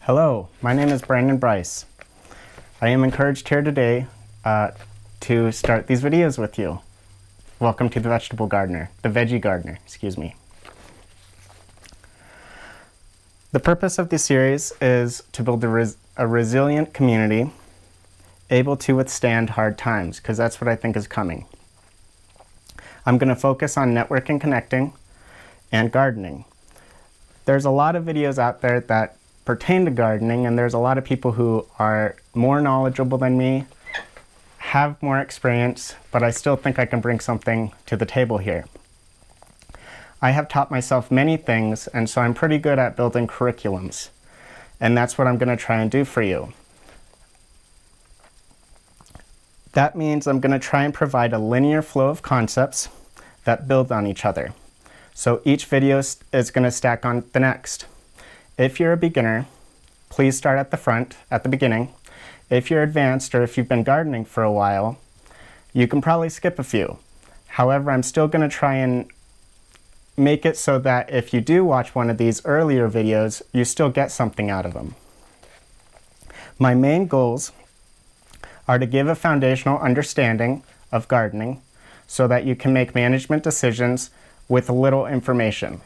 Hello, my name is Branden Bryce. I am encouraged here today to start these videos with you. Welcome to the Veggie Gardener, excuse me. The purpose of this series is to build a resilient community able to withstand hard times, because that's what I think is coming. I'm going to focus on networking, connecting, and gardening. There's a lot of videos out there that pertain to gardening, and there's a lot of people who are more knowledgeable than me, have more experience, but I still think I can bring something to the table here. I have taught myself many things, and so I'm pretty good at building curriculums, and that's what I'm going to try and do for you. That means I'm going to try and provide a linear flow of concepts that build on each other. So each video is going to stack on the next. If you're a beginner, please start at the front, at the beginning. If you're advanced or if you've been gardening for a while, you can probably skip a few. However, I'm still going to try and make it so that if you do watch one of these earlier videos, you still get something out of them. My main goals are to give a foundational understanding of gardening so that you can make management decisions with little information.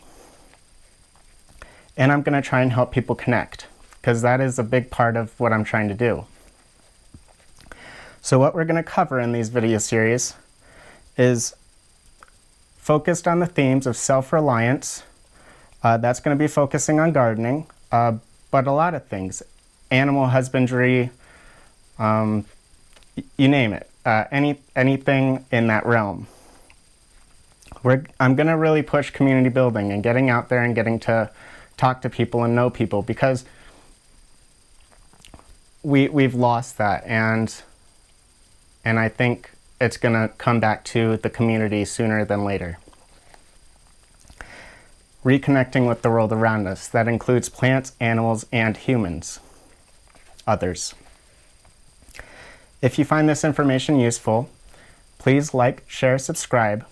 And I'm going to try and help people connect, because that is a big part of what I'm trying to do. So what we're going to cover in these video series is focused on the themes of self-reliance. That's going to be focusing on gardening, but a lot of things. Animal husbandry, you name it, anything in that realm. I'm going to really push community building and getting out there and getting to talk to people and know people, because we've lost that, and I think it's going to come back to the community sooner than later. Reconnecting with the world around us. That includes plants, animals, and humans. Others. If you find this information useful, please like, share, subscribe,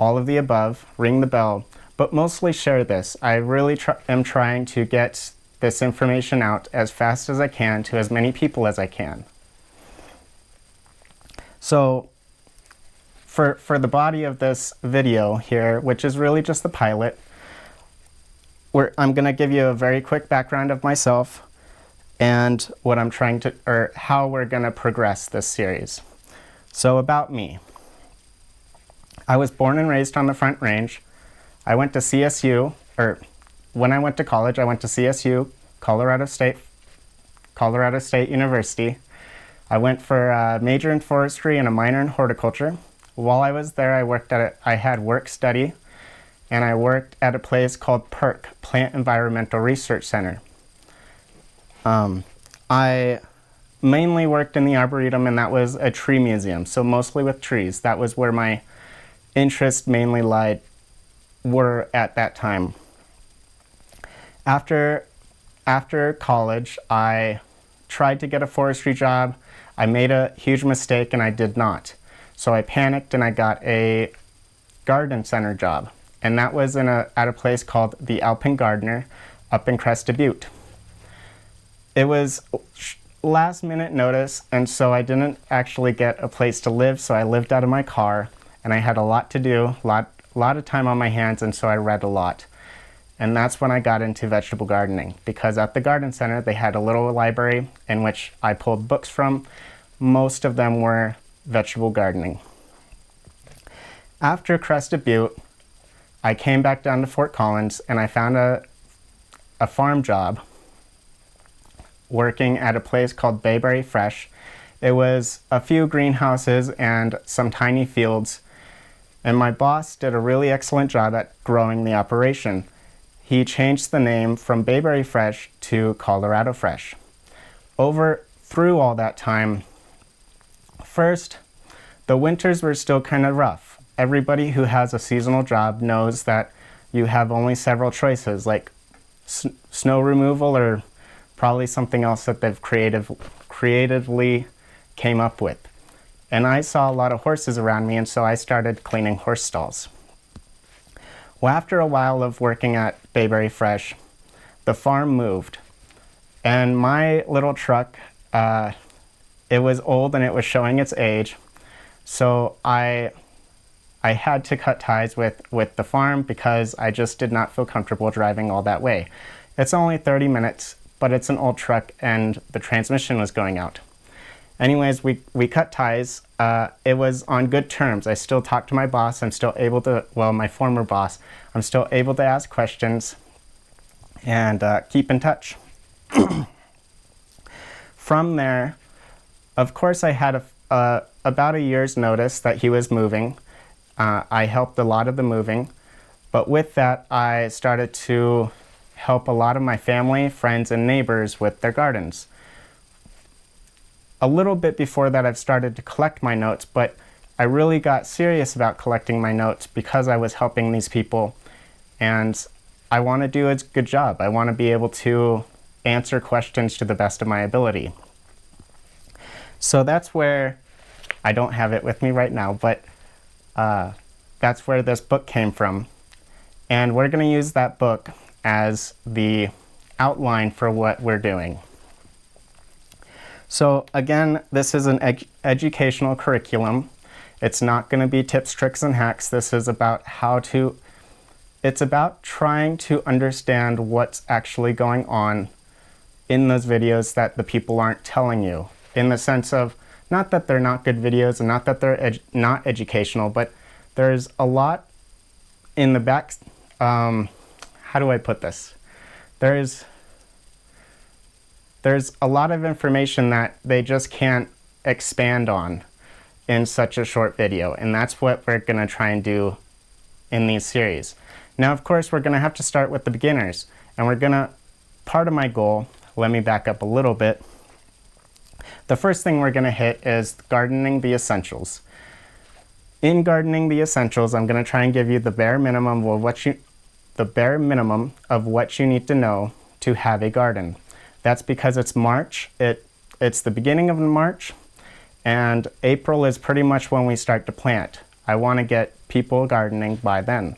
all of the above, ring the bell, but mostly share this. I really am trying to get this information out as fast as I can to as many people as I can. So for the body of this video here, which is really just the pilot, I'm going to give you a very quick background of myself and what I'm trying to, or how we're going to progress this series. So about me. I was born and raised on the Front Range. I went to CSU, or when I went to college, I went to CSU, Colorado State University. I went for a major in forestry and a minor in horticulture. While I was there, I had work study, and I worked at a place called PERC, Plant Environmental Research Center. I mainly worked in the Arboretum, and that was a tree museum, so mostly with trees. That was where my interest mainly were at that time. After college, I tried to get a forestry job. I made a huge mistake and I did not. So I panicked and I got a garden center job. And that was at a place called the Veggie Gardener up in Crested Butte. It was last minute notice, and so I didn't actually get a place to live, so I lived out of my car, and I had a lot to do, a lot of time on my hands, and so I read a lot. And that's when I got into vegetable gardening, because at the garden center they had a little library in which I pulled books from. Most of them were vegetable gardening. After Crested Butte, I came back down to Fort Collins and I found a farm job working at a place called Bayberry Fresh. It was a few greenhouses and some tiny fields, and my boss did a really excellent job at growing the operation. He changed the name from Bayberry Fresh to Colorado Fresh. Through all that time, first, the winters were still kind of rough. Everybody who has a seasonal job knows that you have only several choices, like snow removal or probably something else that they've creatively came up with. And I saw a lot of horses around me, and so I started cleaning horse stalls. Well, after a while of working at Bayberry Fresh, the farm moved. And my little truck, it was old and it was showing its age. So I had to cut ties with the farm because I just did not feel comfortable driving all that way. It's only 30 minutes, but it's an old truck and the transmission was going out. Anyways, we cut ties. It was on good terms. I still talk to my boss. I'm still able to, well, my former boss, I'm still able to ask questions and keep in touch. From there, of course, I had about a year's notice that he was moving. I helped a lot of the moving, but with that, I started to help a lot of my family, friends, and neighbors with their gardens. A little bit before that, I've started to collect my notes, but I really got serious about collecting my notes because I was helping these people, and I want to do a good job. I want to be able to answer questions to the best of my ability. So that's where, I don't have it with me right now, but that's where this book came from. And we're going to use that book as the outline for what we're doing. So again, this is an educational curriculum. It's not going to be tips, tricks, and hacks. This is about it's about trying to understand what's actually going on in those videos that the people aren't telling you. In the sense of, not that they're not good videos and not that they're not educational, but there's a lot in the back, how do I put this? There's a lot of information that they just can't expand on in such a short video, and that's what we're going to try and do in these series. Now, of course, we're going to have to start with the beginners, and part of my goal, let me back up a little bit. The first thing we're going to hit is gardening the essentials. In gardening the essentials, I'm going to try and give you the bare minimum of what you need to know to have a garden. That's because it's March. It's the beginning of March, and April is pretty much when we start to plant. I want to get people gardening by then.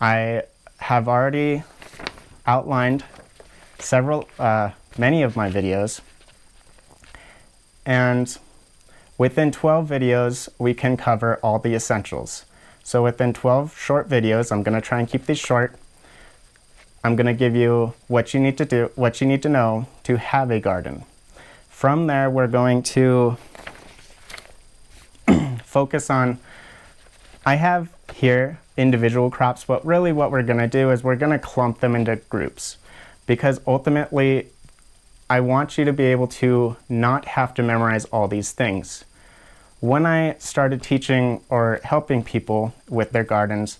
I have already outlined many of my videos, and within 12 videos, we can cover all the essentials. So within 12 short videos, I'm going to try and keep these short. I'm going to give you what you need to know to have a garden. From there, we're going to focus on, I have here individual crops, but really what we're going to do is we're going to clump them into groups, because ultimately I want you to be able to not have to memorize all these things. When I started teaching or helping people with their gardens,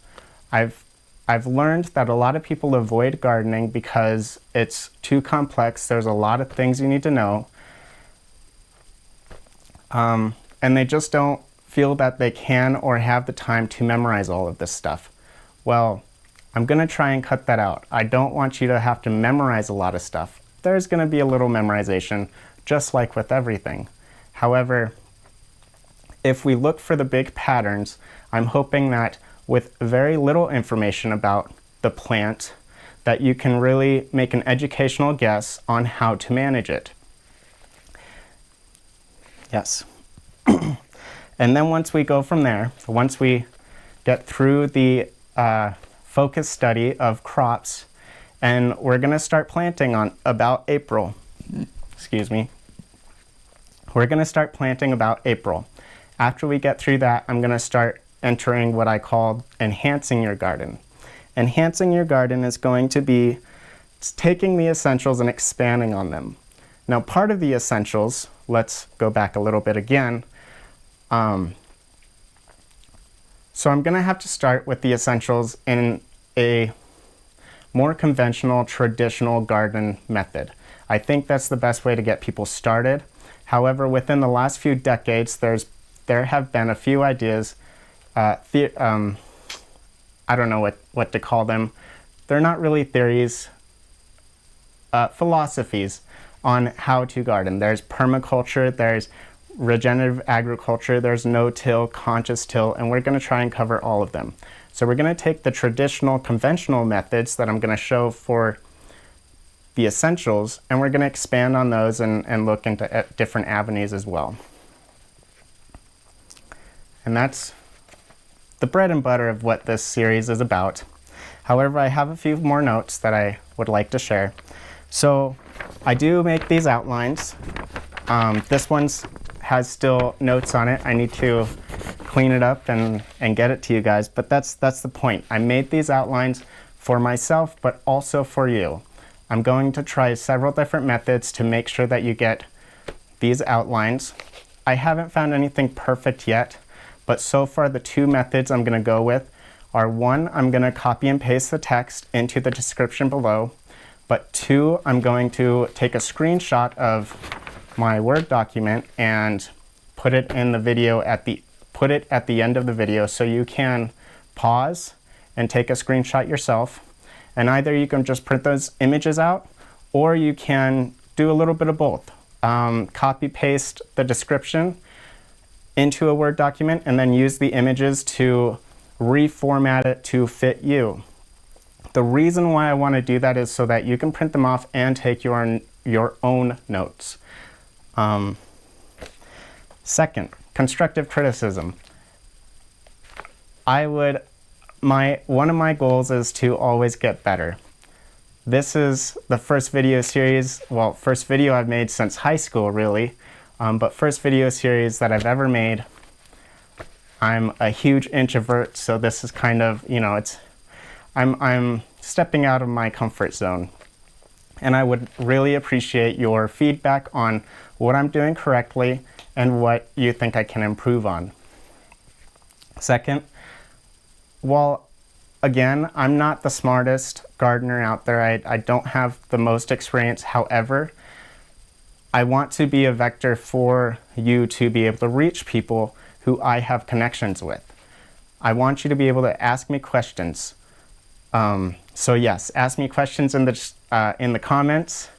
I've learned that a lot of people avoid gardening because it's too complex. There's a lot of things you need to know. And they just don't feel that they can or have the time to memorize all of this stuff. Well, I'm going to try and cut that out. I don't want you to have to memorize a lot of stuff. There's going to be a little memorization, just like with everything. However, if we look for the big patterns, I'm hoping that with very little information about the plant, that you can really make an educational guess on how to manage it. Yes. And then once we go from there, once we get through the focus study of crops, and we're going to start planting on about April. Excuse me. We're going to start planting about April. After we get through that, I'm going to start entering what I call enhancing your garden. Enhancing your garden is going to be taking the essentials and expanding on them. Now, part of the essentials, let's go back a little bit again. So I'm going to have to start with the essentials in a more conventional, traditional garden method. I think that's the best way to get people started. However, within the last few decades, there have been a few ideas. I don't know what to call them. They're not really theories, philosophies on how to garden. There's permaculture, there's regenerative agriculture, there's no-till, conscious till, and we're going to try and cover all of them. So we're going to take the traditional, conventional methods that I'm going to show for the essentials, and we're going to expand on those and look into different avenues as well. And that's the bread and butter of what this series is about. However, I have a few more notes that I would like to share. So I do make these outlines. This one has still notes on it. I need to clean it up and get it to you guys, but that's the point. I made these outlines for myself, but also for you. I'm going to try several different methods to make sure that you get these outlines. I haven't found anything perfect yet, but so far the two methods I'm going to go with are: one, I'm going to copy and paste the text into the description below, but two, I'm going to take a screenshot of my Word document and put it in the video at the end of the video, so you can pause and take a screenshot yourself. And either you can just print those images out, or you can do a little bit of both. Copy paste the description into a Word document and then use the images to reformat it to fit you. The reason why I want to do that is so that you can print them off and take your own notes. Second, constructive criticism. One of my goals is to always get better. This is the first video series, well, first video I've made since high school, really, but first video series that I've ever made. I'm a huge introvert, so this is kind of, I'm stepping out of my comfort zone. And I would really appreciate your feedback on what I'm doing correctly and what you think I can improve on. Second, while again, I'm not the smartest gardener out there, I don't have the most experience. However, I want to be a vector for you to be able to reach people who I have connections with. I want you to be able to ask me questions. So yes, ask me questions in the comments,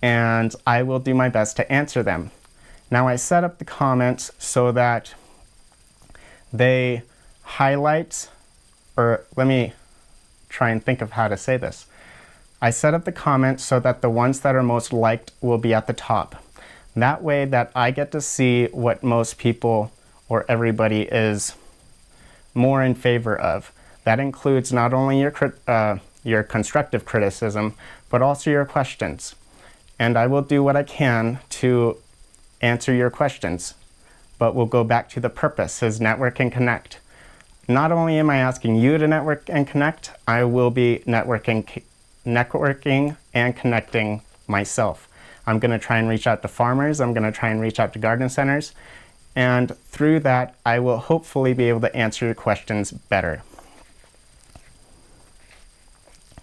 and I will do my best to answer them. Now, I set up the comments so that they highlight, or let me try and think of how to say this. I set up the comments so that the ones that are most liked will be at the top. That way that I get to see what most people or everybody is more in favor of. That includes not only your constructive criticism, but also your questions. And I will do what I can to answer your questions. But we'll go back to the purpose, is network and connect. Not only am I asking you to network and connect, I will be networking and connecting myself. I'm going to try and reach out to farmers. I'm going to try and reach out to garden centers. And through that, I will hopefully be able to answer your questions better.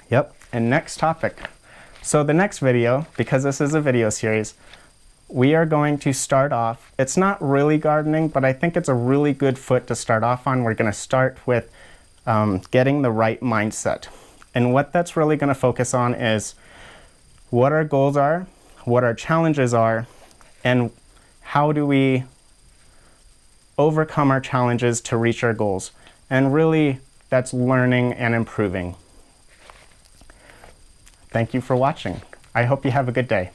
Yep, and next topic. So the next video, because this is a video series, we are going to start off, it's not really gardening, but I think it's a really good foot to start off on. We're going to start with getting the right mindset. And what that's really going to focus on is what our goals are, what our challenges are, and how do we overcome our challenges to reach our goals. And really, that's learning and improving. Thank you for watching. I hope you have a good day.